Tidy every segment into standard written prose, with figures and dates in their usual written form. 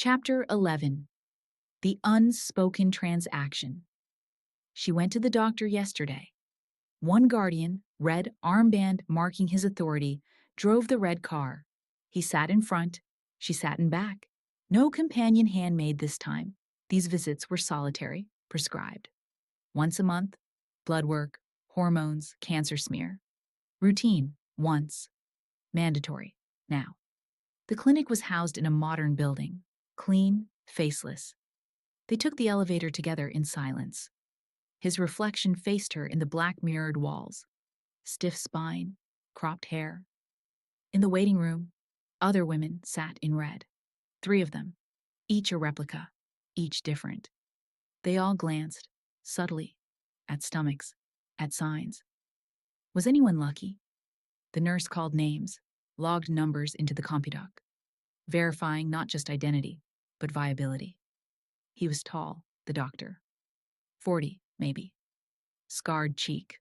Chapter 11. The Unspoken Transaction. She went to the doctor yesterday. One guardian, red armband marking his authority, drove the red car. He sat in front, she sat in back. No companion handmaid this time. These visits were solitary, prescribed. Once a month, blood work, hormones, cancer smear. Routine, once. Mandatory, now. The clinic was housed in a modern building, clean, faceless. They took the elevator together in silence. His reflection faced her in the black mirrored walls. Stiff spine, cropped hair. In the waiting room, other women sat in red. 3 of them, each a replica, each different. They all glanced, subtly, at stomachs, at signs. Was anyone lucky? The nurse called names, logged numbers into the compudoc, verifying not just identity, but viability. He was tall, the doctor. 40, maybe. Scarred cheek.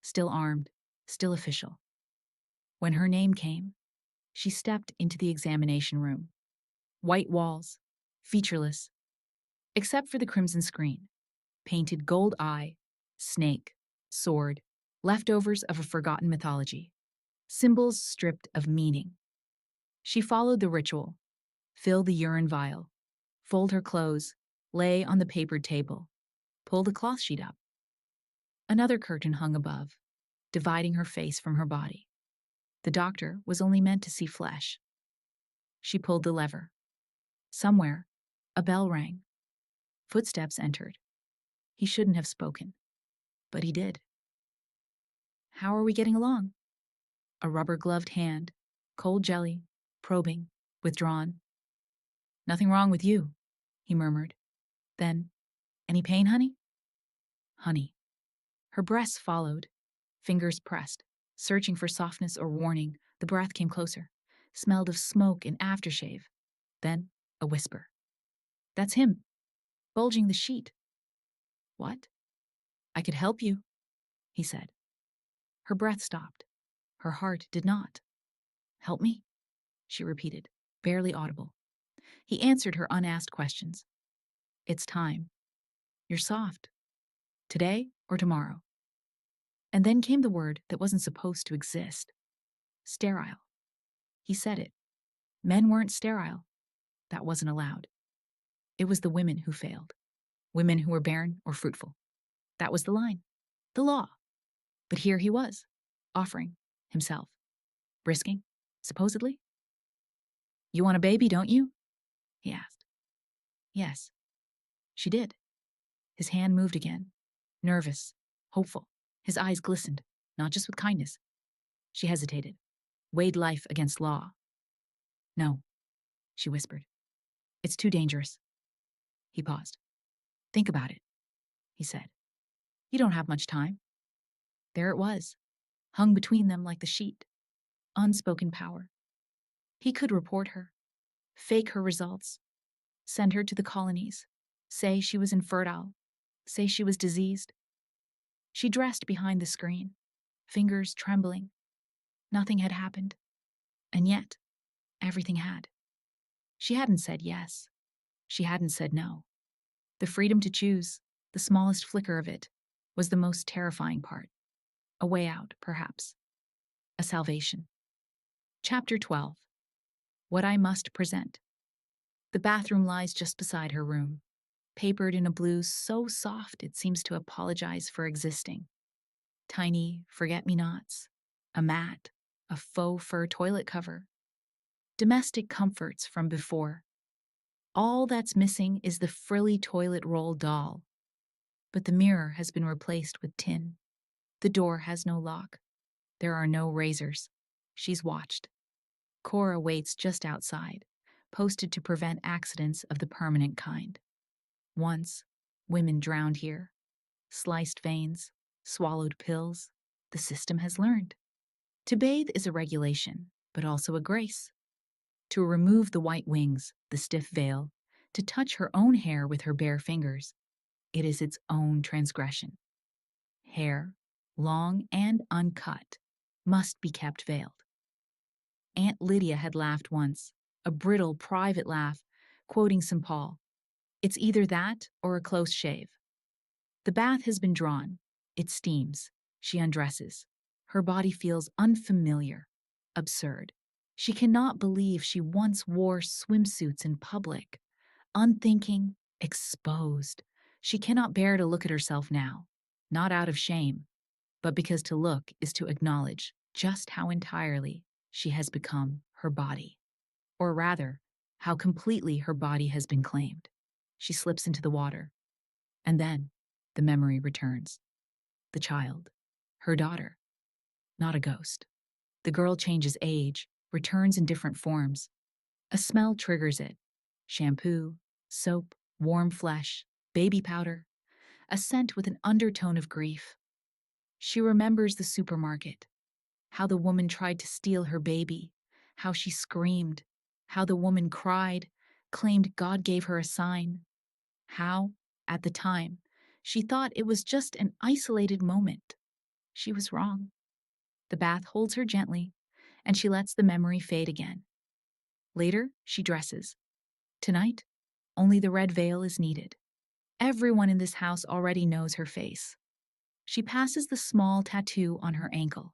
Still armed, still official. When her name came, she stepped into the examination room. White walls, featureless, except for the crimson screen. Painted gold eye, snake, sword, leftovers of a forgotten mythology. Symbols stripped of meaning. She followed the ritual. Fill the urine vial. Fold her clothes. Lay on the papered table. Pull the cloth sheet up. Another curtain hung above, dividing her face from her body. The doctor was only meant to see flesh. She pulled the lever. Somewhere, a bell rang. Footsteps entered. He shouldn't have spoken, but he did. How are we getting along? A rubber-gloved hand, cold jelly, probing, withdrawn. Nothing wrong with you, he murmured. Then, any pain, honey? Honey. Her breasts followed, fingers pressed, searching for softness or warning. The breath came closer, smelled of smoke and aftershave. Then, a whisper. That's him, bulging the sheet. What? I could help you, he said. Her breath stopped. Her heart did not. Help me? She repeated, barely audible. He answered her unasked questions. It's time. You're soft. Today or tomorrow? And then came the word that wasn't supposed to exist. Sterile. He said it. Men weren't sterile. That wasn't allowed. It was the women who failed. Women who were barren or fruitful. That was the line. The law. But here he was, offering himself. Risking, supposedly. You want a baby, don't you? He asked. Yes. She did. His hand moved again, nervous, hopeful. His eyes glistened, not just with kindness. She hesitated, weighed life against law. No, she whispered. It's too dangerous. He paused. Think about it, he said. You don't have much time. There it was, hung between them like the sheet. Unspoken power. He could report her, fake her results, send her to the colonies, say she was infertile, say she was diseased. She dressed behind the screen, fingers trembling. Nothing had happened, and yet everything had. She hadn't said yes. She hadn't said no. The freedom to choose, the smallest flicker of it, was the most terrifying part. A way out, perhaps. A salvation. Chapter 12. What I Must Present. The bathroom lies just beside her room, papered in a blue so soft it seems to apologize for existing. Tiny forget-me-nots, a mat, a faux fur toilet cover. Domestic comforts from before. All that's missing is the frilly toilet roll doll. But the mirror has been replaced with tin. The door has no lock. There are no razors. She's watched. Cora waits just outside, posted to prevent accidents of the permanent kind. Once, women drowned here. Sliced veins, swallowed pills. The system has learned. To bathe is a regulation, but also a grace. To remove the white wings, the stiff veil, to touch her own hair with her bare fingers, it is its own transgression. Hair, long and uncut, must be kept veiled. Aunt Lydia had laughed once, a brittle, private laugh, quoting St. Paul. It's either that or a close shave. The bath has been drawn. It steams. She undresses. Her body feels unfamiliar, absurd. She cannot believe she once wore swimsuits in public. Unthinking, exposed. She cannot bear to look at herself now, not out of shame, but because to look is to acknowledge just how entirely she has become her body. Or rather, how completely her body has been claimed. She slips into the water. And then the memory returns. The child. Her daughter. Not a ghost. The girl changes age, returns in different forms. A smell triggers it. Shampoo, soap, warm flesh, baby powder. A scent with an undertone of grief. She remembers the supermarket. How the woman tried to steal her baby. How she screamed. How the woman cried, claimed God gave her a sign. How, at the time, she thought it was just an isolated moment. She was wrong. The bath holds her gently, and she lets the memory fade again. Later, she dresses. Tonight, only the red veil is needed. Everyone in this house already knows her face. She passes the small tattoo on her ankle.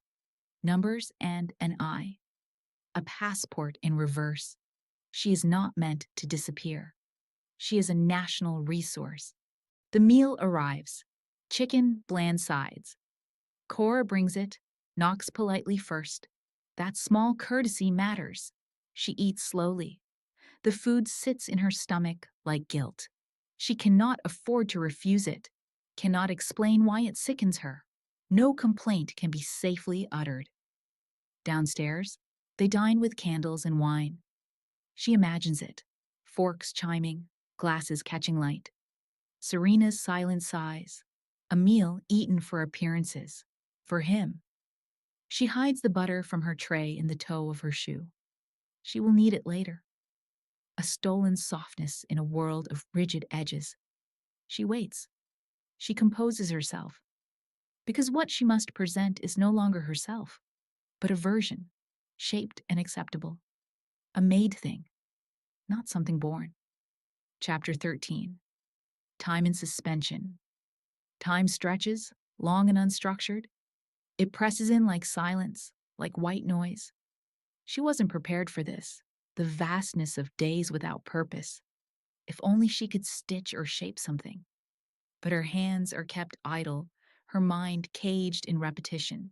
Numbers and an eye. A passport in reverse. She is not meant to disappear. She is a national resource. The meal arrives. Chicken, bland sides. Cora brings it, knocks politely first. That small courtesy matters. She eats slowly. The food sits in her stomach like guilt. She cannot afford to refuse it, cannot explain why it sickens her. No complaint can be safely uttered. Downstairs, they dine with candles and wine. She imagines it, forks chiming, glasses catching light. Serena's silent sighs, a meal eaten for appearances, for him. She hides the butter from her tray in the toe of her shoe. She will need it later. A stolen softness in a world of rigid edges. She waits. She composes herself. Because what she must present is no longer herself, but a version, shaped and acceptable. A made thing, not something born. Chapter 13. Time in suspension. Time stretches, long and unstructured. It presses in like silence, like white noise. She wasn't prepared for this, the vastness of days without purpose. If only she could stitch or shape something. But her hands are kept idle, her mind caged in repetition.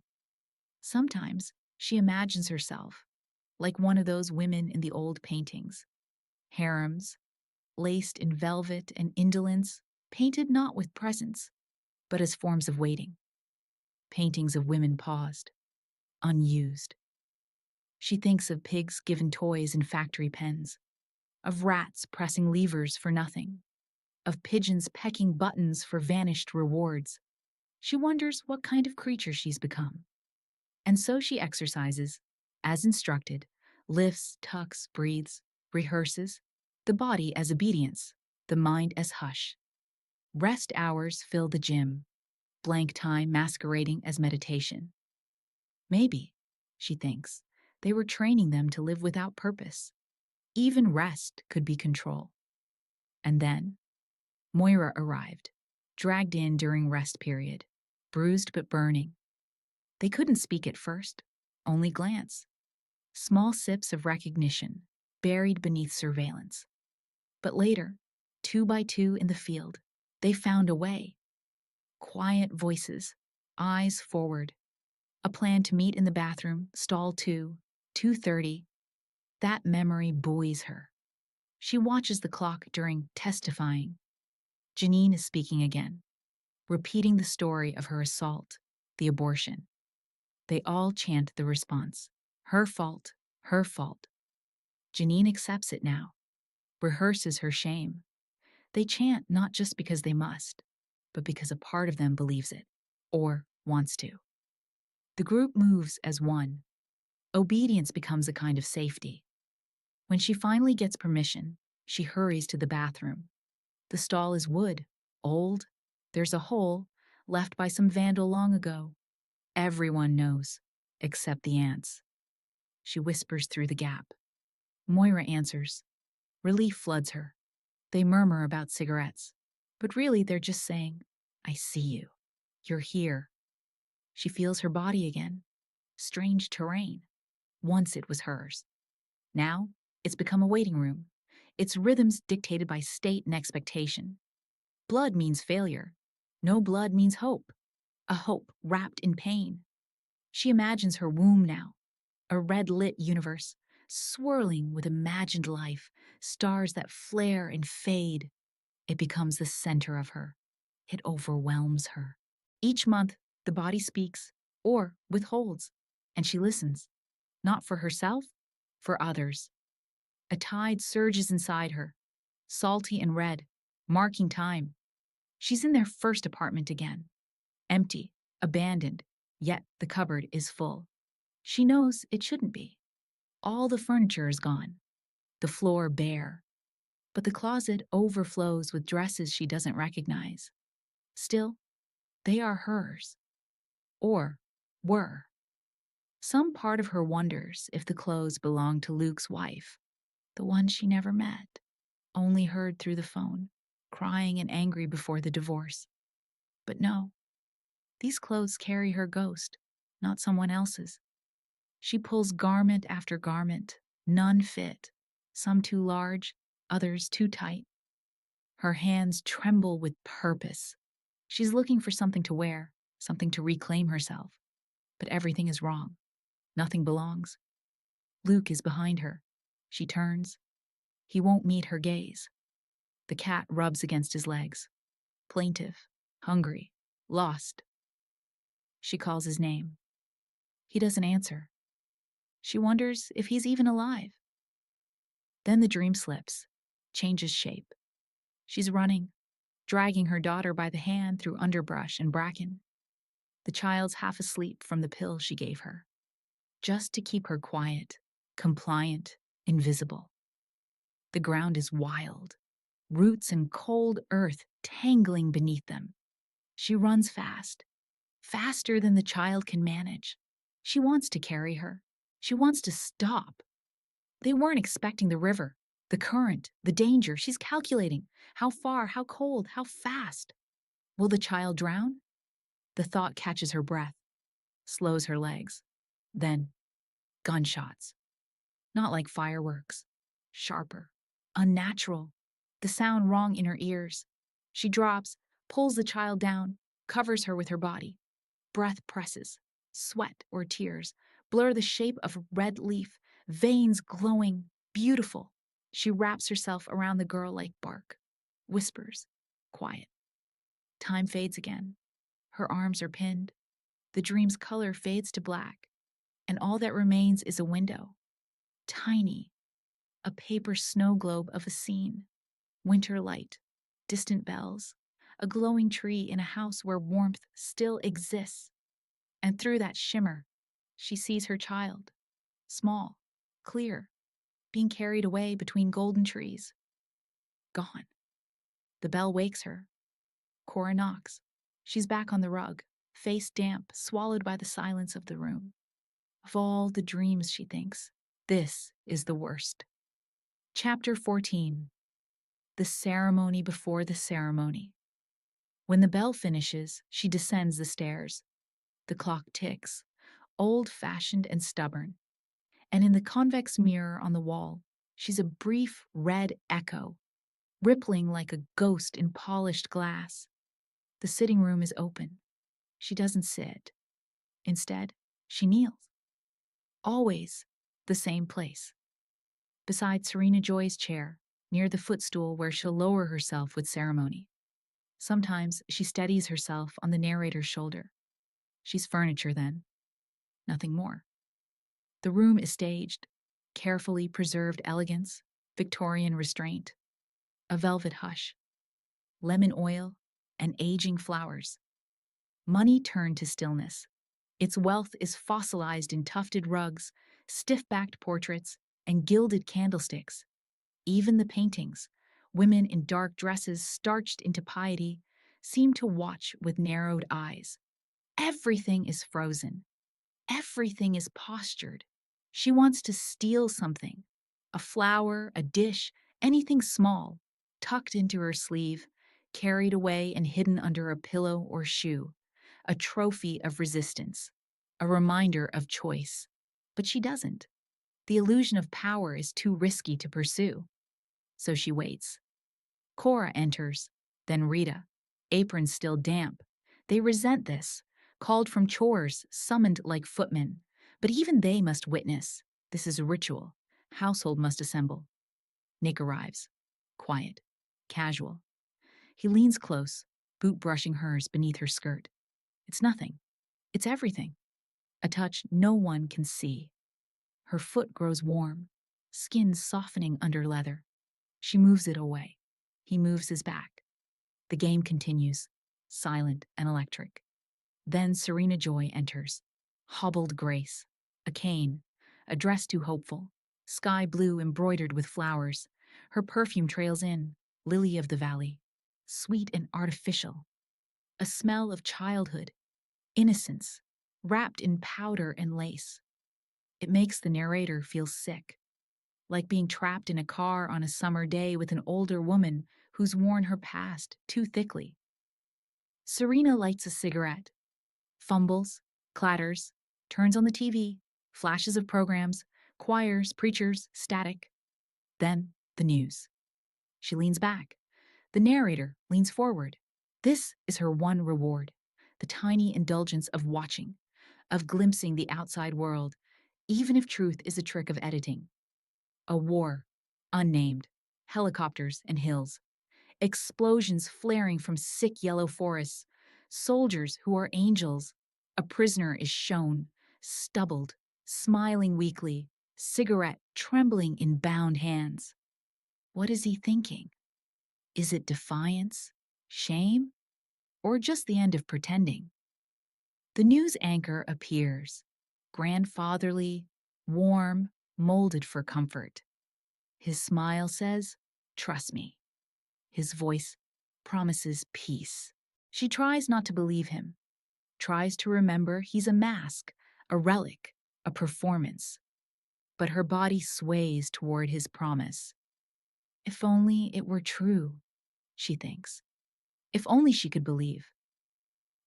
Sometimes she imagines herself like one of those women in the old paintings. Harems, laced in velvet and indolence, painted not with presence, but as forms of waiting. Paintings of women paused, unused. She thinks of pigs given toys in factory pens, of rats pressing levers for nothing, of pigeons pecking buttons for vanished rewards. She wonders what kind of creature she's become. And so she exercises, as instructed, lifts, tucks, breathes, rehearses, the body as obedience, the mind as hush. Rest hours fill the gym, blank time masquerading as meditation. Maybe, she thinks, they were training them to live without purpose. Even rest could be control. And then, Moira arrived, dragged in during rest period, bruised but burning. They couldn't speak at first, only glance. Small sips of recognition, buried beneath surveillance. But later, 2 by 2 in the field, they found a way. Quiet voices, eyes forward. A plan to meet in the bathroom, stall 2, 2:30. That memory buoys her. She watches the clock during testifying. Janine is speaking again, repeating the story of her assault, the abortion. They all chant the response. Her fault, her fault. Janine accepts it now, rehearses her shame. They chant not just because they must, but because a part of them believes it, or wants to. The group moves as one. Obedience becomes a kind of safety. When she finally gets permission, she hurries to the bathroom. The stall is wood, old. There's a hole, left by some vandal long ago. Everyone knows, except the ants. She whispers through the gap. Moira answers. Relief floods her. They murmur about cigarettes, but really they're just saying, I see you. You're here. She feels her body again. Strange terrain. Once it was hers. Now, it's become a waiting room. Its rhythms dictated by state and expectation. Blood means failure. No blood means hope. A hope wrapped in pain. She imagines her womb now, a red-lit universe, swirling with imagined life, stars that flare and fade. It becomes the center of her. It overwhelms her. Each month, the body speaks or withholds, and she listens, not for herself, for others. A tide surges inside her, salty and red, marking time. She's in their first apartment again, empty, abandoned, yet the cupboard is full. She knows it shouldn't be. All the furniture is gone, the floor bare, but the closet overflows with dresses she doesn't recognize. Still, they are hers. Or were. Some part of her wonders if the clothes belonged to Luke's wife, the one she never met, only heard through the phone, crying and angry before the divorce. But no, these clothes carry her ghost, not someone else's. She pulls garment after garment, none fit, some too large, others too tight. Her hands tremble with purpose. She's looking for something to wear, something to reclaim herself. But everything is wrong. Nothing belongs. Luke is behind her. She turns. He won't meet her gaze. The cat rubs against his legs. Plaintive, hungry, lost. She calls his name. He doesn't answer. She wonders if he's even alive. Then the dream slips, changes shape. She's running, dragging her daughter by the hand through underbrush and bracken. The child's half asleep from the pill she gave her, just to keep her quiet, compliant, invisible. The ground is wild, roots and cold earth tangling beneath them. She runs fast, faster than the child can manage. She wants to carry her. She wants to stop. They weren't expecting the river, the current, the danger. She's calculating how far, how cold, how fast. Will the child drown? The thought catches her breath, slows her legs. Then, gunshots. Not like fireworks. Sharper, unnatural. The sound rang in her ears. She drops, pulls the child down, covers her with her body. Breath presses. Sweat or tears blur the shape of a red leaf, veins glowing, beautiful. She wraps herself around the girl like bark. Whispers, quiet. Time fades again. Her arms are pinned. The dream's color fades to black, and all that remains is a window. Tiny, a paper snow globe of a scene. Winter light, distant bells, a glowing tree in a house where warmth still exists. And through that shimmer, she sees her child, small, clear, being carried away between golden trees. Gone. The bell wakes her. Cora knocks. She's back on the rug, face damp, swallowed by the silence of the room. Of all the dreams, she thinks, this is the worst. Chapter 14. The ceremony before the ceremony. When the bell finishes, she descends the stairs. The clock ticks, old-fashioned and stubborn. And in the convex mirror on the wall, she's a brief red echo, rippling like a ghost in polished glass. The sitting room is open. She doesn't sit. Instead, she kneels. Always the same place. Beside Serena Joy's chair, near the footstool where she'll lower herself with ceremony. Sometimes she steadies herself on the narrator's shoulder. She's furniture then. Nothing more. The room is staged, carefully preserved elegance, Victorian restraint, a velvet hush, lemon oil, and aging flowers. Money turned to stillness. Its wealth is fossilized in tufted rugs, stiff-backed portraits, and gilded candlesticks. Even the paintings, women in dark dresses starched into piety, seem to watch with narrowed eyes. Everything is frozen. Everything is postured. She wants to steal something, a flower, a dish, Anything small, tucked into her sleeve, carried away and hidden under a pillow or shoe, a trophy of resistance, a reminder of choice. But she doesn't. The illusion of power is too risky to pursue. So she waits. Cora enters, then Rita, aprons still damp. They resent this, called from chores, summoned like footmen. But even they must witness. This is a ritual. Household must assemble. Nick arrives. Quiet. Casual. He leans close, boot brushing hers beneath her skirt. It's nothing. It's everything. A touch no one can see. Her foot grows warm, skin softening under leather. She moves it away. He moves his back. The game continues, silent and electric. Then Serena Joy enters. Hobbled grace. A cane. A dress too hopeful. Sky blue embroidered with flowers. Her perfume trails in, lily of the valley. Sweet and artificial. A smell of childhood. Innocence. Wrapped in powder and lace. It makes the narrator feel sick. Like being trapped in a car on a summer day with an older woman who's worn her past too thickly. Serena lights a cigarette, fumbles, clatters, turns on the TV, flashes of programs, choirs, preachers, static. Then, the news. She leans back. The narrator leans forward. This is her one reward, the tiny indulgence of watching, of glimpsing the outside world, even if truth is a trick of editing. A war, unnamed, helicopters and hills, explosions flaring from sick yellow forests, soldiers who are angels. A prisoner is shown, stubbled, smiling weakly, cigarette trembling in bound hands. What is he thinking? Is it defiance, shame, or just the end of pretending? The news anchor appears, grandfatherly, warm, molded for comfort. His smile says, "Trust me." His voice promises peace. She tries not to believe him, tries to remember he's a mask, a relic, a performance. But her body sways toward his promise. If only it were true, she thinks. If only she could believe.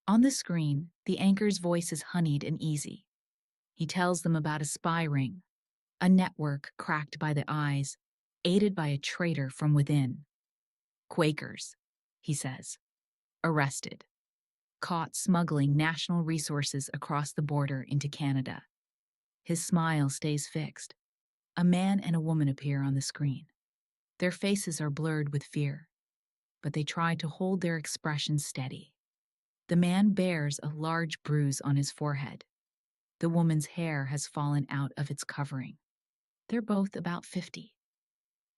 On the screen, the anchor's voice is honeyed and easy. He tells them about a spy ring, a network cracked by the eyes, aided by a traitor from within. Quakers, he says, arrested, caught smuggling national resources across the border into Canada. His smile stays fixed. A man and a woman appear on the screen. Their faces are blurred with fear, but they try to hold their expression steady. The man bears a large bruise on his forehead. The woman's hair has fallen out of its covering. They're both about 50.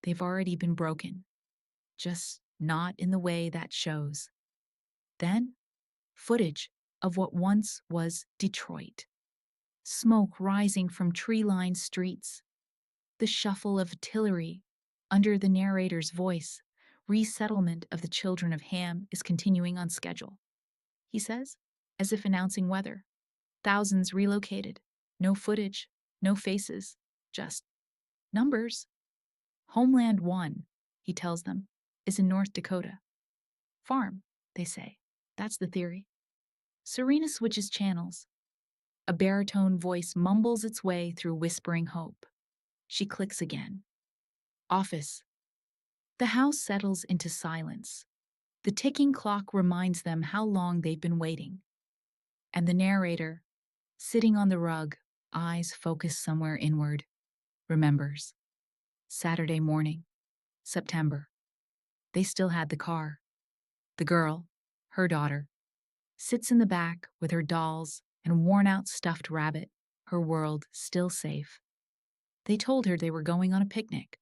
They've already been broken, just not in the way that shows. Then, footage of what once was Detroit. Smoke rising from tree-lined streets. The shuffle of artillery under the narrator's voice. Resettlement of the children of Ham is continuing on schedule, he says, as if announcing weather. Thousands relocated. No footage, no faces, just numbers. Homeland 1, he tells them, is in North Dakota. Farm, they say. That's the theory. Serena switches channels. A baritone voice mumbles its way through whispering hope. She clicks again. Office. The house settles into silence. The ticking clock reminds them how long they've been waiting. And the narrator, sitting on the rug, eyes focused somewhere inward, remembers. Saturday morning, September. They still had the car. The girl, her daughter, sits in the back with her dolls and worn-out stuffed rabbit, her world still safe. They told her they were going on a picnic.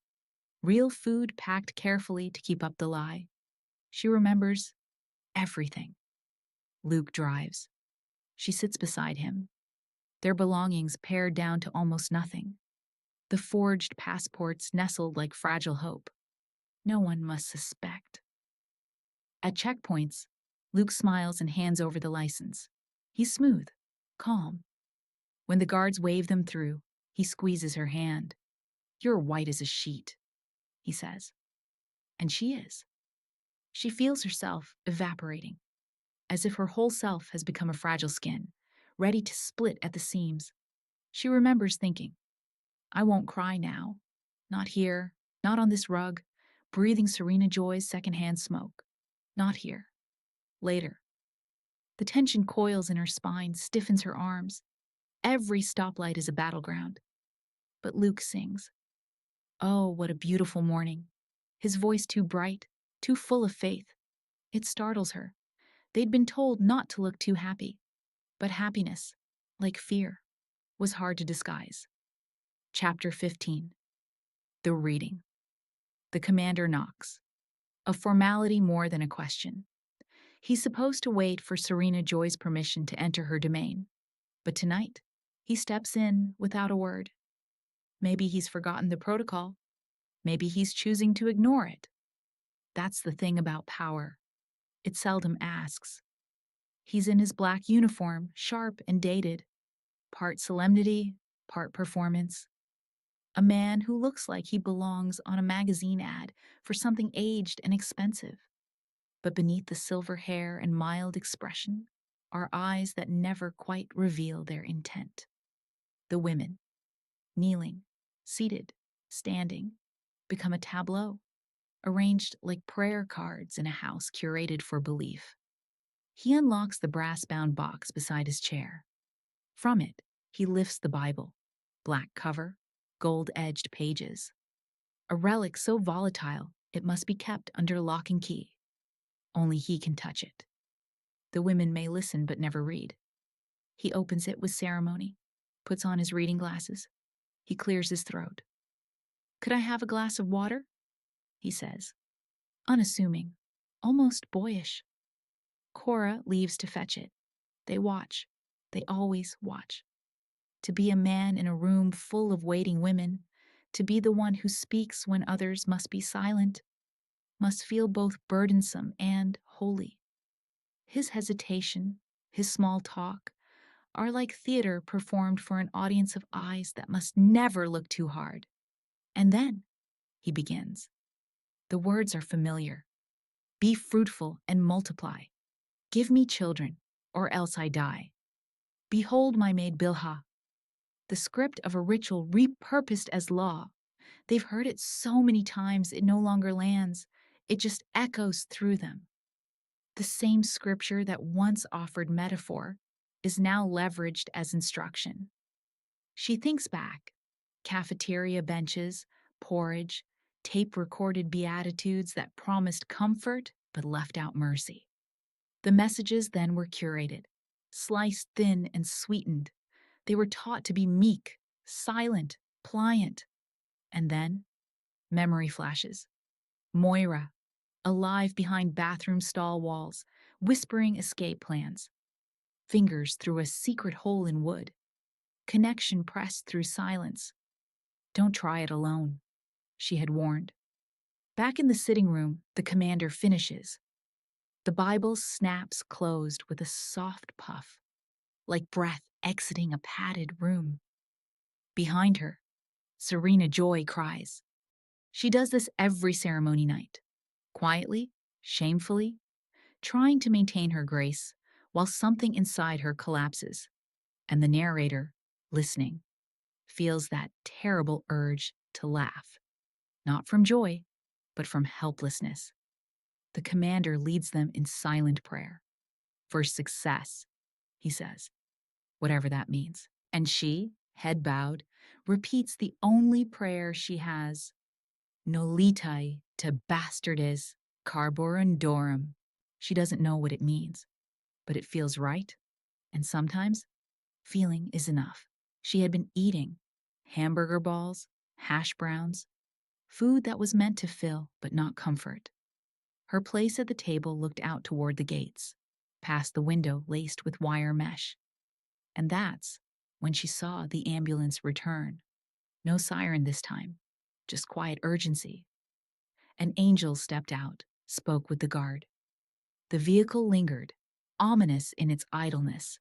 Real food packed carefully to keep up the lie. She remembers everything. Luke drives. She sits beside him. Their belongings pared down to almost nothing. The forged passports nestled like fragile hope. No one must suspect. At checkpoints, Luke smiles and hands over the license. He's smooth, calm. When the guards wave them through, he squeezes her hand. "You're white as a sheet," he says. And she is. She feels herself evaporating, as if her whole self has become a fragile skin, ready to split at the seams. She remembers thinking, I won't cry now. Not here, not on this rug, breathing Serena Joy's secondhand smoke. Not here. Later. The tension coils in her spine, stiffens her arms. Every stoplight is a battleground. But Luke sings. Oh, what a beautiful morning. His voice too bright, too full of faith. It startles her. They'd been told not to look too happy. But happiness, like fear, was hard to disguise. Chapter 15. The Reading. The commander knocks. A formality more than a question. He's supposed to wait for Serena Joy's permission to enter her domain. But tonight, he steps in without a word. Maybe he's forgotten the protocol. Maybe he's choosing to ignore it. That's the thing about power. It seldom asks. He's in his black uniform, sharp and dated, part solemnity, part performance. A man who looks like he belongs on a magazine ad for something aged and expensive. But beneath the silver hair and mild expression are eyes that never quite reveal their intent. The women, kneeling, seated, standing, become a tableau, arranged like prayer cards in a house curated for belief. He unlocks the brass-bound box beside his chair. From it, he lifts the Bible, black cover, gold-edged pages. A relic so volatile it must be kept under lock and key. Only he can touch it. The women may listen but never read. He opens it with ceremony, puts on his reading glasses. He clears his throat. Could I have a glass of water? He says, unassuming, almost boyish. Cora leaves to fetch it. They watch. They always watch. To be a man in a room full of waiting women, to be the one who speaks when others must be silent, must feel both burdensome and holy. His hesitation, his small talk, are like theater performed for an audience of eyes that must never look too hard. And then, he begins. The words are familiar. Be fruitful and multiply. Give me children, or else I die. Behold my maid Bilhah. The script of a ritual repurposed as law. They've heard it so many times it no longer lands. It just echoes through them. The same scripture that once offered metaphor is now leveraged as instruction. She thinks back. Cafeteria benches, porridge, tape-recorded beatitudes that promised comfort but left out mercy. The messages then were curated, sliced thin and sweetened. They were taught to be meek, silent, pliant. And then, memory flashes. Moira, alive behind bathroom stall walls, whispering escape plans. Fingers through a secret hole in wood. Connection pressed through silence. Don't try it alone, she had warned. Back in the sitting room, the commander finishes. The Bible snaps closed with a soft puff, like breath exiting a padded room. Behind her, Serena Joy cries. She does this every ceremony night, quietly, shamefully, trying to maintain her grace while something inside her collapses, and the narrator, listening, feels that terrible urge to laugh, not from joy, but from helplessness. The commander leads them in silent prayer. For success, he says, whatever that means. And she, head bowed, repeats the only prayer she has, Nolitai te bastardes carborundorum. She doesn't know what it means, but it feels right, and sometimes feeling is enough. She had been eating hamburger balls, hash browns, food that was meant to fill but not comfort. Her place at the table looked out toward the gates, past the window laced with wire mesh. And that's when she saw the ambulance return. No siren this time, just quiet urgency. An angel stepped out, spoke with the guard. The vehicle lingered, ominous in its idleness.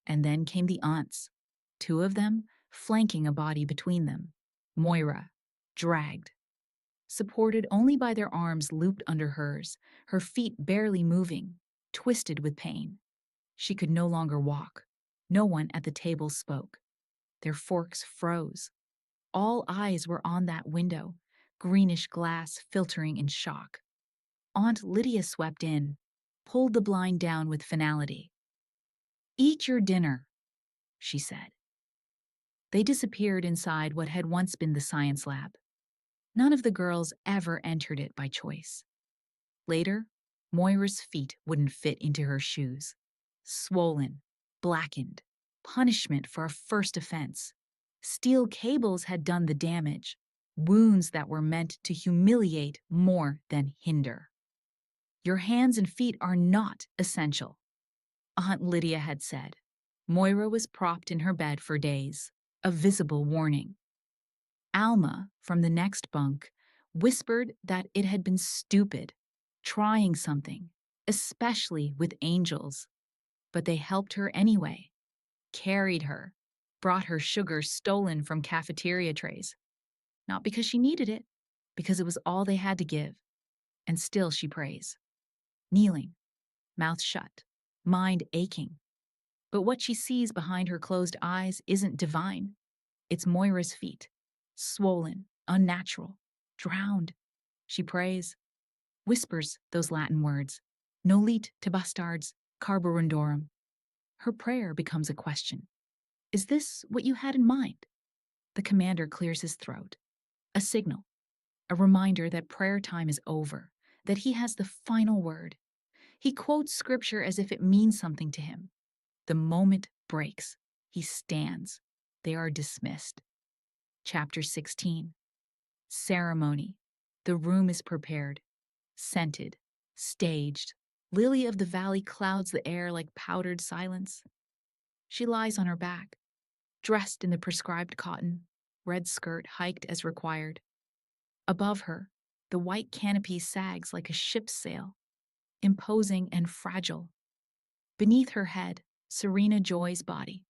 And then came the aunts, two of them flanking a body between them. Moira, dragged. supported only by their arms looped under hers, her feet barely moving, twisted with pain. She could no longer walk. No one at the table spoke. Their forks froze. All eyes were on that window, greenish glass filtering in shock. Aunt Lydia swept in, pulled the blind down with finality. "Eat your dinner," she said. They disappeared inside what had once been the science lab. None of the girls ever entered it by choice. Later, Moira's feet wouldn't fit into her shoes. Swollen, blackened, punishment for a first offense. Steel cables had done the damage, wounds that were meant to humiliate more than hinder. "Your hands and feet are not essential," Aunt Lydia had said. Moira was propped in her bed for days, a visible warning. Alma, from the next bunk, whispered that it had been stupid, trying something, especially with angels. But they helped her anyway, carried her, brought her sugar stolen from cafeteria trays. Not because she needed it, because it was all they had to give. And still she prays. Kneeling, mouth shut, mind aching. But what she sees behind her closed eyes isn't divine. It's Moira's feet, swollen, unnatural, drowned. She prays, whispers those Latin words, Nolit te bastards carborundorum. Her prayer becomes a question. Is this what you had in mind? The commander clears his throat. A signal, a reminder that prayer time is over, that he has the final word. He quotes scripture as if it means something to him. The moment breaks. He stands. They are dismissed. Chapter 16. Ceremony. The room is prepared. Scented. Staged. Lily of the Valley clouds the air like powdered silence. She lies on her back, dressed in the prescribed cotton, red skirt hiked as required. Above her, the white canopy sags like a ship's sail, imposing and fragile. Beneath her head, Serena Joy's body,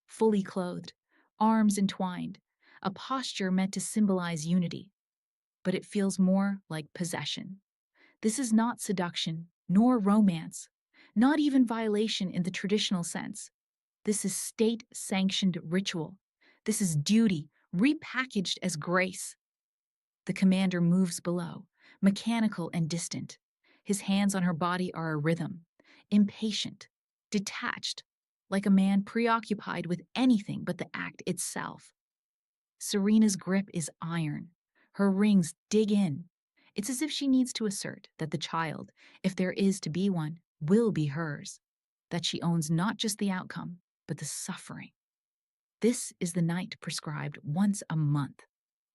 fully clothed, arms entwined, a posture meant to symbolize unity. But it feels more like possession. This is not seduction, nor romance, not even violation in the traditional sense. This is state-sanctioned ritual. This is duty, repackaged as grace. The commander moves below, mechanical and distant. His hands on her body are a rhythm, impatient, detached, like a man preoccupied with anything but the act itself. Serena's grip is iron. Her rings dig in. It's as if she needs to assert that the child, if there is to be one, will be hers, that she owns not just the outcome, but the suffering. This is the night prescribed once a month,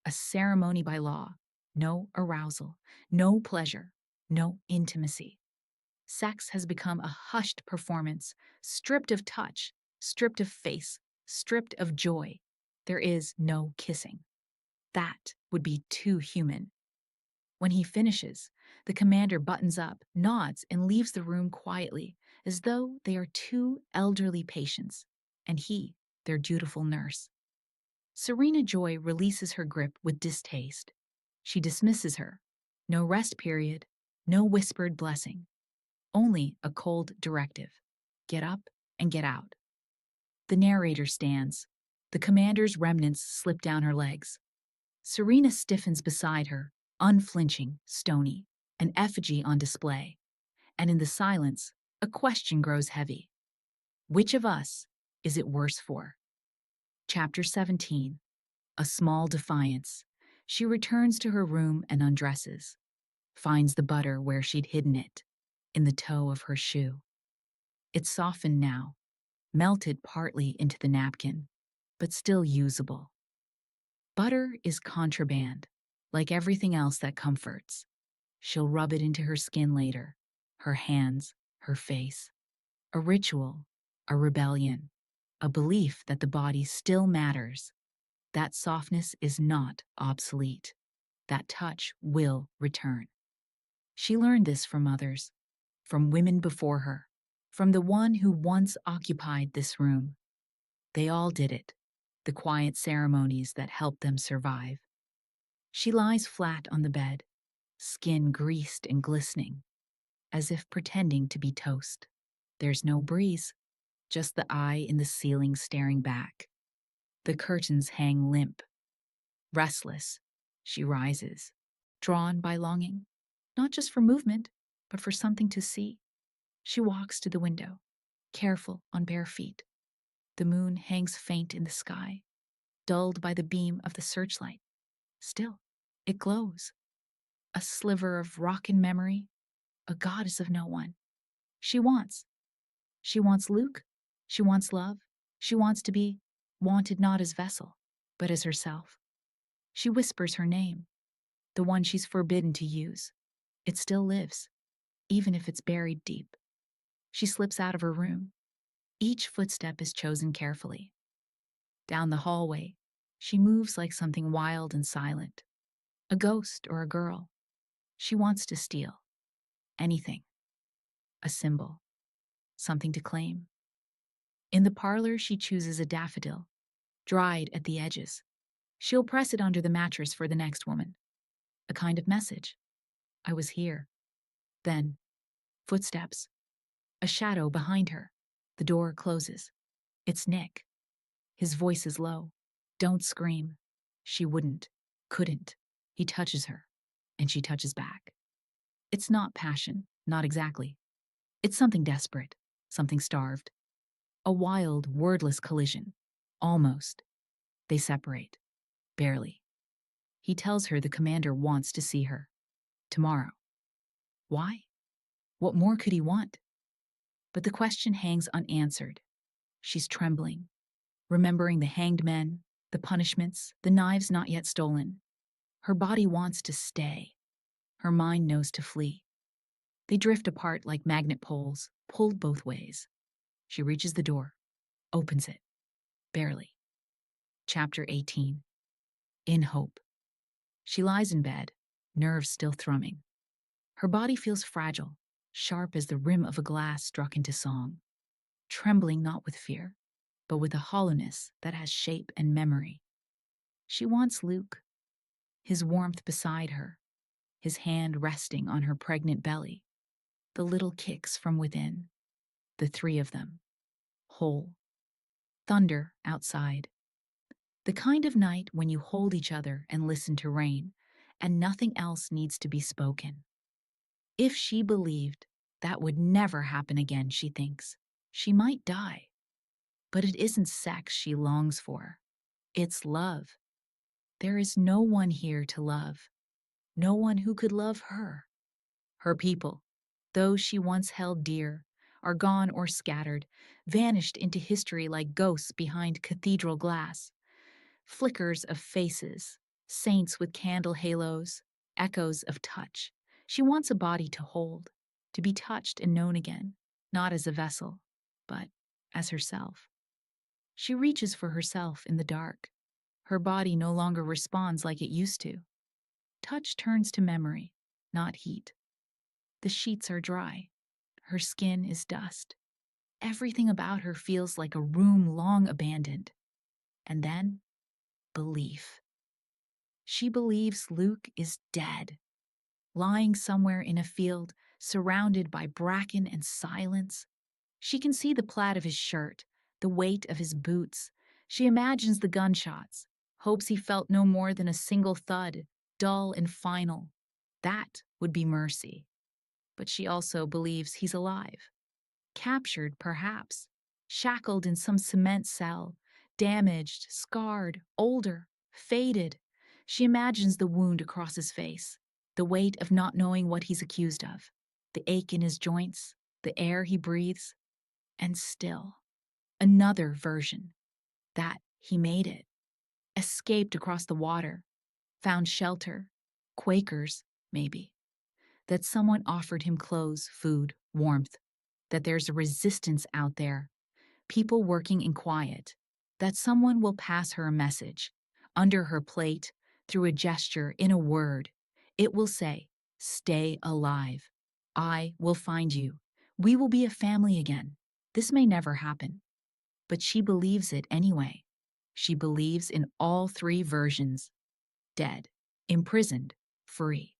a ceremony by law, no arousal, no pleasure, no intimacy. Sex has become a hushed performance, stripped of touch, stripped of face, stripped of joy. There is no kissing. That would be too human. When he finishes, the commander buttons up, nods, and leaves the room quietly, as though they are two elderly patients, and he, their dutiful nurse. Serena Joy releases her grip with distaste. She dismisses her. No rest period, no whispered blessing. Only a cold directive. Get up and get out. The narrator stands. The commander's remnants slip down her legs. Serena stiffens beside her, unflinching, stony, an effigy on display. And in the silence, a question grows heavy. Which of us is it worse for? Chapter 17. A small defiance. She returns to her room and undresses. Finds the butter where she'd hidden it, in the toe of her shoe. It's softened now, melted partly into the napkin, but still usable. Butter is contraband, like everything else that comforts. She'll rub it into her skin later, her hands, her face. A ritual, a rebellion, a belief that the body still matters. That softness is not obsolete. That touch will return. She learned this from others, from women before her, from the one who once occupied this room. They all did it, the quiet ceremonies that helped them survive. She lies flat on the bed, skin greased and glistening, as if pretending to be toast. There's no breeze, just the eye in the ceiling staring back. The curtains hang limp. Restless, she rises, drawn by longing, not just for movement, but for something to see. She walks to the window, careful on bare feet. The moon hangs faint in the sky, dulled by the beam of the searchlight. Still, it glows. A sliver of rockin' memory, a goddess of no one. She wants. She wants Luke. She wants love. She wants to be wanted not as vessel, but as herself. She whispers her name, the one she's forbidden to use. It still lives, even if it's buried deep. She slips out of her room. Each footstep is chosen carefully. Down the hallway, she moves like something wild and silent. A ghost or a girl. She wants to steal. Anything. A symbol. Something to claim. In the parlor, she chooses a daffodil, dried at the edges. She'll press it under the mattress for the next woman. A kind of message. I was here. Then, footsteps. A shadow behind her. The door closes. It's Nick. His voice is low. Don't scream. She wouldn't. Couldn't. He touches her, and she touches back. It's not passion, not exactly. It's something desperate, something starved. A wild, wordless collision. Almost. They separate. Barely. He tells her the commander wants to see her. Tomorrow. Why? What more could he want? But the question hangs unanswered. She's trembling, remembering the hanged men, the punishments, the knives not yet stolen. Her body wants to stay. Her mind knows to flee. They drift apart like magnet poles, pulled both ways. She reaches the door, opens it. Barely. Chapter 18. In hope. She lies in bed, nerves still thrumming. Her body feels fragile, sharp as the rim of a glass struck into song. Trembling not with fear, but with a hollowness that has shape and memory. She wants Luke, his warmth beside her, his hand resting on her pregnant belly, the little kicks from within, the three of them, whole. Thunder outside. The kind of night when you hold each other and listen to rain, and nothing else needs to be spoken. If she believed that would never happen again, she thinks, she might die. But it isn't sex she longs for. It's love. There is no one here to love. No one who could love her. Her people, those she once held dear, are gone or scattered, vanished into history like ghosts behind cathedral glass. Flickers of faces, saints with candle halos, echoes of touch. She wants a body to hold, to be touched and known again, not as a vessel, but as herself. She reaches for herself in the dark. Her body no longer responds like it used to. Touch turns to memory, not heat. The sheets are dry. Her skin is dust. Everything about her feels like a room long abandoned. And then, belief. She believes Luke is dead, lying somewhere in a field, surrounded by bracken and silence. She can see the plaid of his shirt, the weight of his boots. She imagines the gunshots, hopes he felt no more than a single thud, dull and final. That would be mercy. But she also believes he's alive. Captured, perhaps. Shackled in some cement cell. Damaged, scarred, older, faded. She imagines the wound across his face, the weight of not knowing what he's accused of, the ache in his joints, the air he breathes. And still, another version. That he made it. Escaped across the water. Found shelter. Quakers, maybe. That someone offered him clothes, food, warmth. That there's a resistance out there. People working in quiet. That someone will pass her a message. Under her plate, through a gesture, in a word. It will say, stay alive. I will find you. We will be a family again. This may never happen. But she believes it anyway. She believes in all three versions. Dead. imprisoned, free.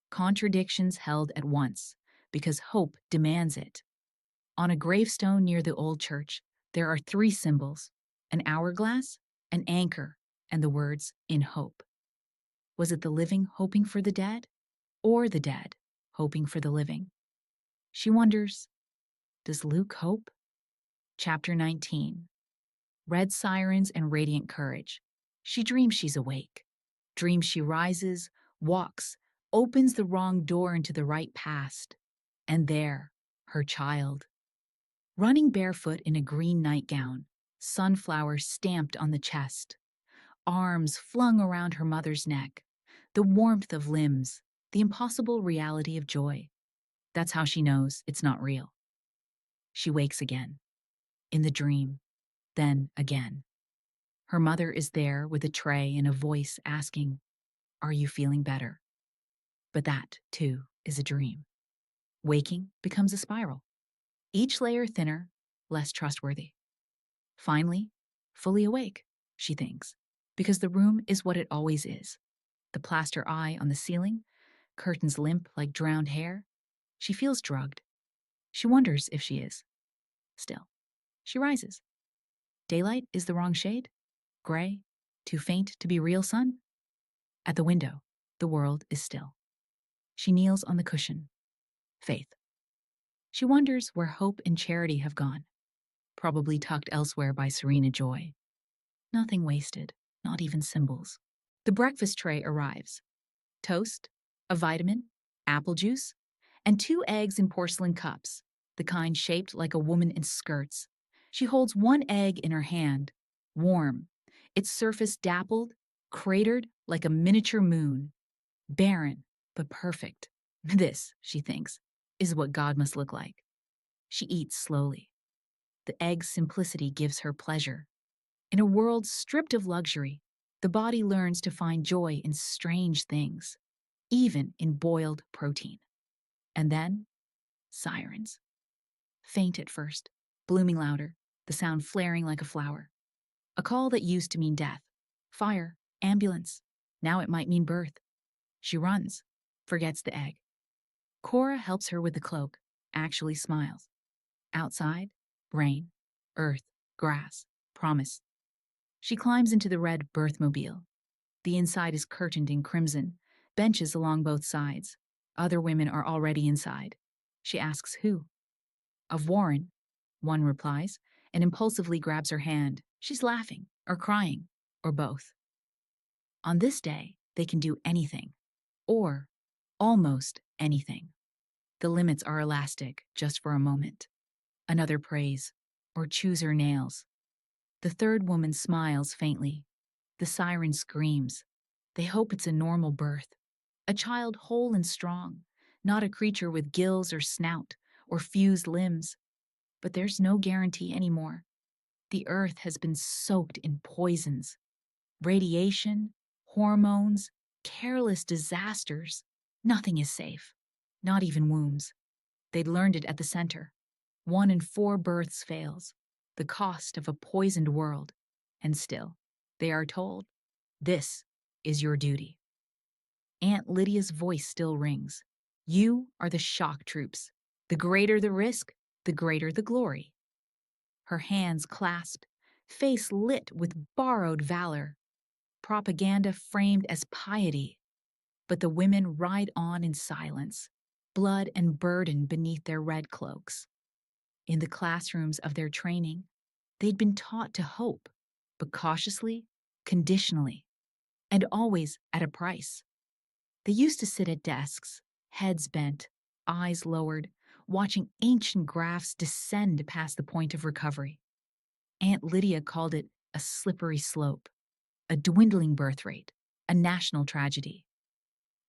Contradictions held at once, because hope demands it. On a gravestone near the old church, there are 3 symbols: an hourglass, an anchor, and the words, "in hope." Was it the living hoping for the dead, or the dead hoping for the living? She wonders, does Luke hope? Chapter 19. Red sirens and radiant courage. She dreams she's awake. Dreams she rises, walks, opens the wrong door into the right past. And there, her child. Running barefoot in a green nightgown, sunflowers stamped on the chest, arms flung around her mother's neck, the warmth of limbs, the impossible reality of joy. That's how she knows it's not real. She wakes again, in the dream, then again. Her mother is there with a tray and a voice asking, "Are you feeling better?" But that, too, is a dream. Waking becomes a spiral, each layer thinner, less trustworthy. Finally, fully awake, she thinks, because the room is what it always is. The plaster eye on the ceiling, curtains limp like drowned hair. She feels drugged. She wonders if she is. Still, she rises. Daylight is the wrong shade, gray, too faint to be real sun. At the window, the world is still. She kneels on the cushion. Faith. She wonders where hope and charity have gone, probably tucked elsewhere by Serena Joy. Nothing wasted, not even symbols. The breakfast tray arrives. Toast, a vitamin, apple juice, and 2 eggs in porcelain cups, the kind shaped like a woman in skirts. She holds one egg in her hand, warm, its surface dappled, cratered like a miniature moon. Barren, but perfect. This, she thinks, is what God must look like. She eats slowly. The egg's simplicity gives her pleasure. In a world stripped of luxury, the body learns to find joy in strange things, even in boiled protein. And then, sirens. Faint at first, blooming louder, the sound flaring like a flower. A call that used to mean death, fire, ambulance. Now it might mean birth. She runs, forgets the egg. Cora helps her with the cloak, actually smiles. Outside, rain, earth, grass, promise. She climbs into the red birthmobile. The inside is curtained in crimson, benches along both sides. Other women are already inside. She asks who. Of Warren, one replies, and impulsively grabs her hand. She's laughing, or crying, or both. On this day, they can do anything, or almost anything. The limits are elastic, just for a moment. Another prays, or chews her nails. The third woman smiles faintly. The siren screams. They hope it's a normal birth, a child whole and strong, not a creature with gills or snout or fused limbs. But there's no guarantee anymore. The earth has been soaked in poisons, radiation, hormones, careless disasters. Nothing is safe, not even wombs. They'd learned it at the center. 1 in 4 births fails, the cost of a poisoned world. And still, they are told, this is your duty. Aunt Lydia's voice still rings. You are the shock troops. The greater the risk, the greater the glory. Her hands clasped, face lit with borrowed valor. Propaganda framed as piety. But the women ride on in silence, blood and burden beneath their red cloaks. In the classrooms of their training, they'd been taught to hope, but cautiously, conditionally, and always at a price. They used to sit at desks, heads bent, eyes lowered, watching ancient graphs descend past the point of recovery. Aunt Lydia called it a slippery slope, a dwindling birth rate, a national tragedy.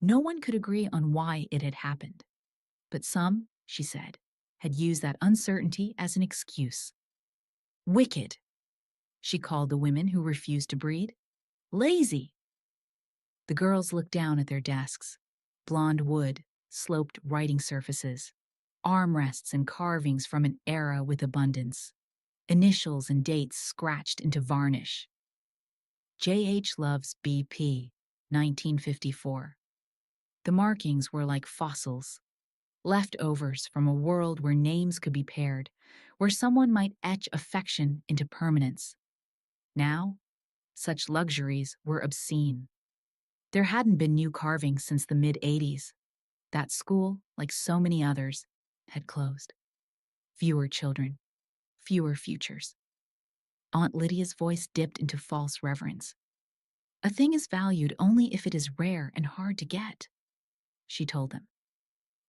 No one could agree on why it had happened. But some, she said, had used that uncertainty as an excuse. Wicked, she called the women who refused to breed. Lazy. The girls looked down at their desks. Blonde wood, sloped writing surfaces, armrests and carvings from an era with abundance, initials and dates scratched into varnish. J.H. loves BP, 1954. The markings were like fossils, leftovers from a world where names could be paired, where someone might etch affection into permanence. Now, such luxuries were obscene. There hadn't been new carvings since the mid-80s. That school, like so many others, had closed. Fewer children, fewer futures. Aunt Lydia's voice dipped into false reverence. A thing is valued only if it is rare and hard to get, she told them.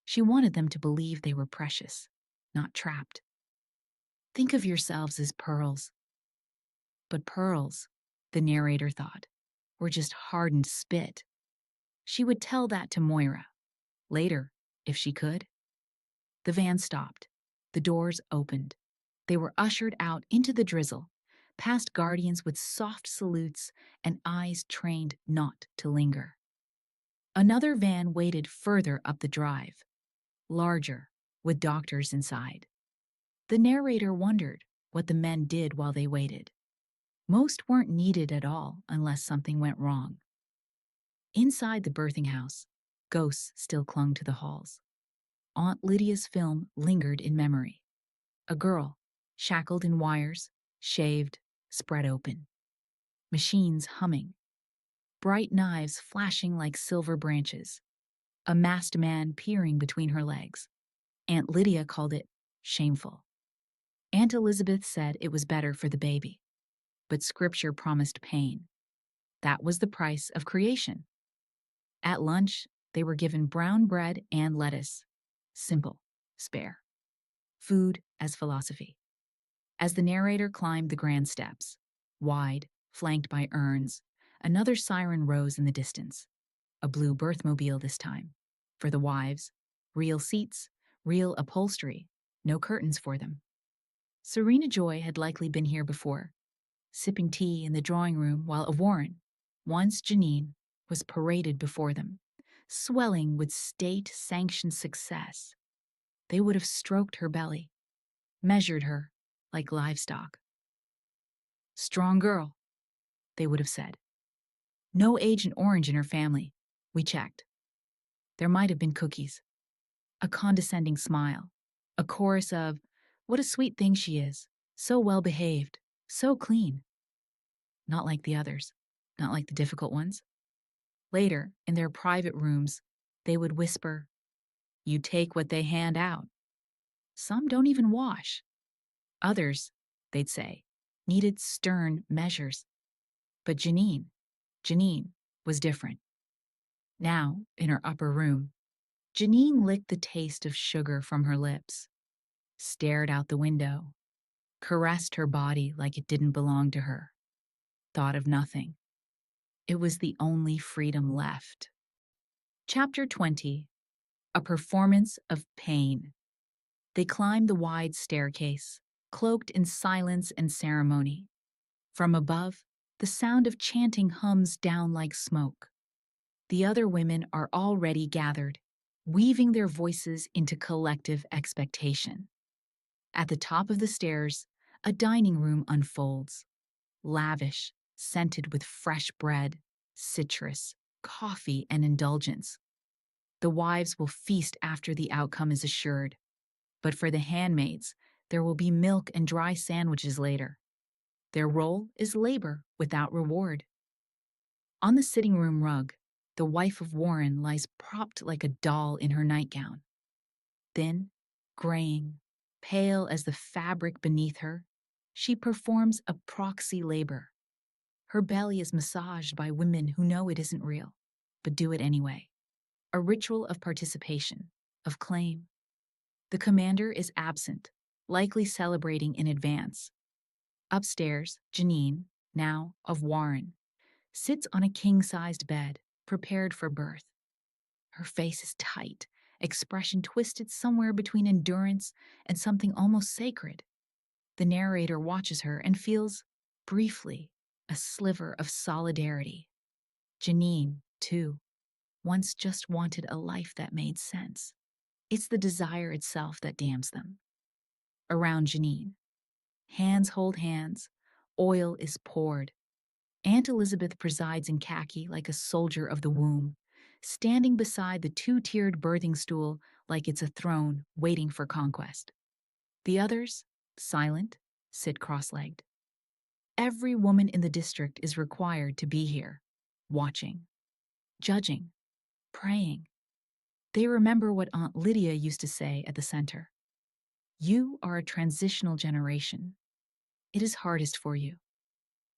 She wanted them to believe they were precious, not trapped. Think of yourselves as pearls. But pearls, the narrator thought, were just hardened spit. She would tell that to Moira. Later, if she could. The van stopped. The doors opened. They were ushered out into the drizzle, past guardians with soft salutes and eyes trained not to linger. Another van waited further up the drive, larger, with doctors inside. The narrator wondered what the men did while they waited. Most weren't needed at all unless something went wrong. Inside the birthing house, ghosts still clung to the halls. Aunt Lydia's film lingered in memory. A girl, shackled in wires, shaved, spread open. Machines humming. Bright knives flashing like silver branches. A masked man peering between her legs. Aunt Lydia called it shameful. Aunt Elizabeth said it was better for the baby. But scripture promised pain. That was the price of creation. At lunch, they were given brown bread and lettuce. Simple, spare. Food as philosophy. As the narrator climbed the grand steps, wide, flanked by urns, another siren rose in the distance. A blue birthmobile this time. For the wives, real seats, real upholstery, no curtains for them. Serena Joy had likely been here before, sipping tea in the drawing room while a Warren, once Janine, was paraded before them, swelling with state-sanctioned success. They would have stroked her belly, measured her like livestock. Strong girl, they would have said. No Agent Orange in her family, we checked. There might have been cookies. A condescending smile. A chorus of, what a sweet thing she is, so well behaved, so clean. Not like the others, not like the difficult ones. Later, in their private rooms, they would whisper, you take what they hand out. Some don't even wash. Others, they'd say, needed stern measures. But Janine was different. Now, in her upper room, Janine licked the taste of sugar from her lips, stared out the window, caressed her body like it didn't belong to her, thought of nothing. It was the only freedom left. Chapter 20. A performance of pain. They climbed the wide staircase, cloaked in silence and ceremony. From above, the sound of chanting hums down like smoke. The other women are already gathered, weaving their voices into collective expectation. At the top of the stairs, a dining room unfolds, lavish, scented with fresh bread, citrus, coffee, and indulgence. The wives will feast after the outcome is assured, but for the handmaids, there will be milk and dry sandwiches later. Their role is labor without reward. On the sitting room rug, the wife of Warren lies propped like a doll in her nightgown. Thin, graying, pale as the fabric beneath her, she performs a proxy labor. Her belly is massaged by women who know it isn't real, but do it anyway. A ritual of participation, of claim. The commander is absent, likely celebrating in advance. Upstairs, Janine, now of Warren, sits on a king-sized bed, prepared for birth. Her face is tight, expression twisted somewhere between endurance and something almost sacred. The narrator watches her and feels, briefly, a sliver of solidarity. Janine, too, once just wanted a life that made sense. It's the desire itself that damns them. Around Janine, hands hold hands, oil is poured. Aunt Elizabeth presides in khaki like a soldier of the womb, standing beside the two-tiered birthing stool like it's a throne waiting for conquest. The others, silent, sit cross-legged. Every woman in the district is required to be here, watching, judging, praying. They remember what Aunt Lydia used to say at the center. You are a transitional generation. It is hardest for you.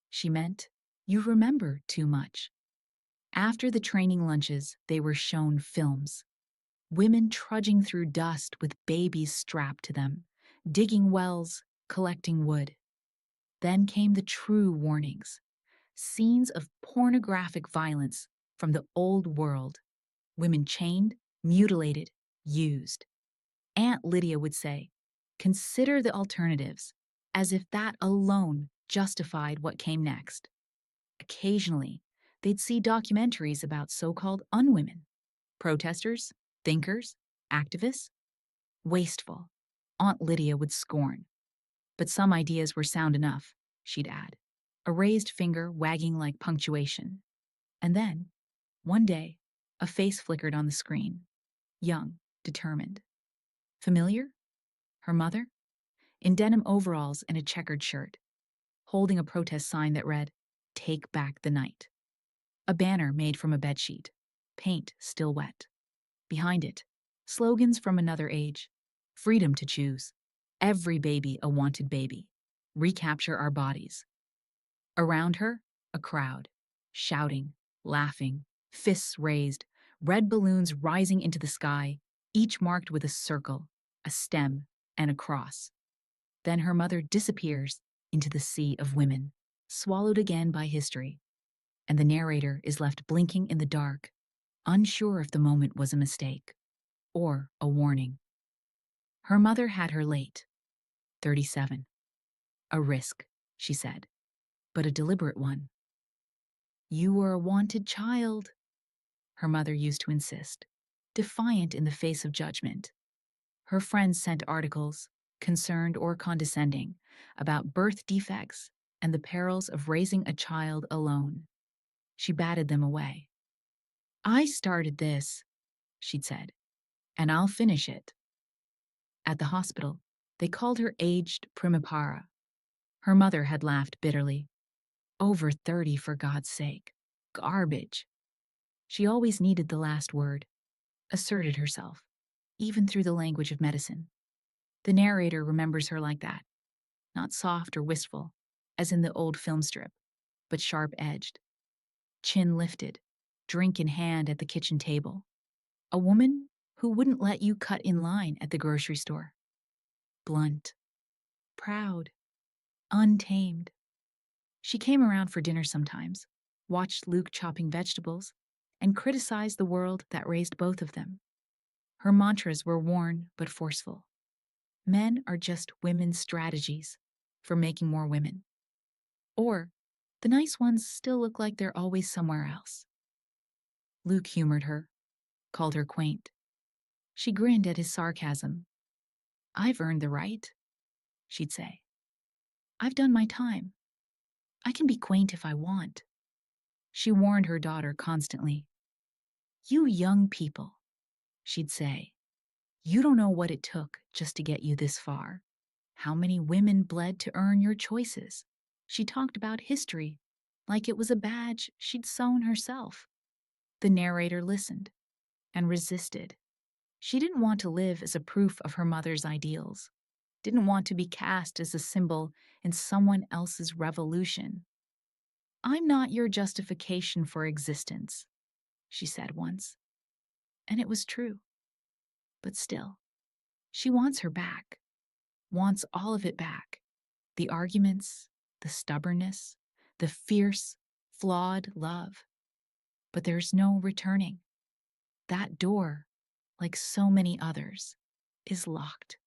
She meant, you remember too much. After the training lunches, they were shown films. Women trudging through dust with babies strapped to them, digging wells, collecting wood. Then came the true warnings. Scenes of pornographic violence from the old world. Women chained, mutilated, used. Aunt Lydia would say, consider the alternatives, as if that alone justified what came next. Occasionally, they'd see documentaries about so-called unwomen, protesters, thinkers, activists. Wasteful, Aunt Lydia would scorn. But some ideas were sound enough, she'd add, a raised finger wagging like punctuation. And then, one day, a face flickered on the screen. Young, determined. Familiar? Her mother? In denim overalls and a checkered shirt, holding a protest sign that read, "Take back the night." A banner made from a bedsheet, paint still wet. Behind it, slogans from another age. Freedom to choose. Every baby a wanted baby. Recapture our bodies. Around her, a crowd, shouting, laughing, fists raised, red balloons rising into the sky, each marked with a circle, a stem, and a cross. Then her mother disappears into the sea of women, swallowed again by history, and the narrator is left blinking in the dark, unsure if the moment was a mistake or a warning. Her mother had her late, 37. A risk, she said, but a deliberate one. You were a wanted child, her mother used to insist, defiant in the face of judgment. Her friends sent articles, concerned or condescending, about birth defects and the perils of raising a child alone. She batted them away. I started this, she'd said, and I'll finish it. At the hospital, they called her aged primipara. Her mother had laughed bitterly. Over 30, for God's sake. Garbage. She always needed the last word, asserted herself, even through the language of medicine. The narrator remembers her like that, not soft or wistful, as in the old film strip, but sharp-edged. Chin lifted, drink in hand at the kitchen table. A woman who wouldn't let you cut in line at the grocery store. Blunt, proud, untamed. She came around for dinner sometimes, watched Luke chopping vegetables, and criticized the world that raised both of them. Her mantras were worn but forceful. Men are just women's strategies for making more women. Or, the nice ones still look like they're always somewhere else. Luke humored her, called her quaint. She grinned at his sarcasm. I've earned the right, she'd say. I've done my time. I can be quaint if I want. She warned her daughter constantly. You young people, she'd say. You don't know what it took just to get you this far. How many women bled to earn your choices? She talked about history, like it was a badge she'd sewn herself. The narrator listened and resisted. She didn't want to live as a proof of her mother's ideals, didn't want to be cast as a symbol in someone else's revolution. I'm not your justification for existence, she said once. And it was true. But still, she wants her back, wants all of it back. The arguments, the stubbornness, the fierce, flawed love. But there's no returning. That door, like so many others, is locked.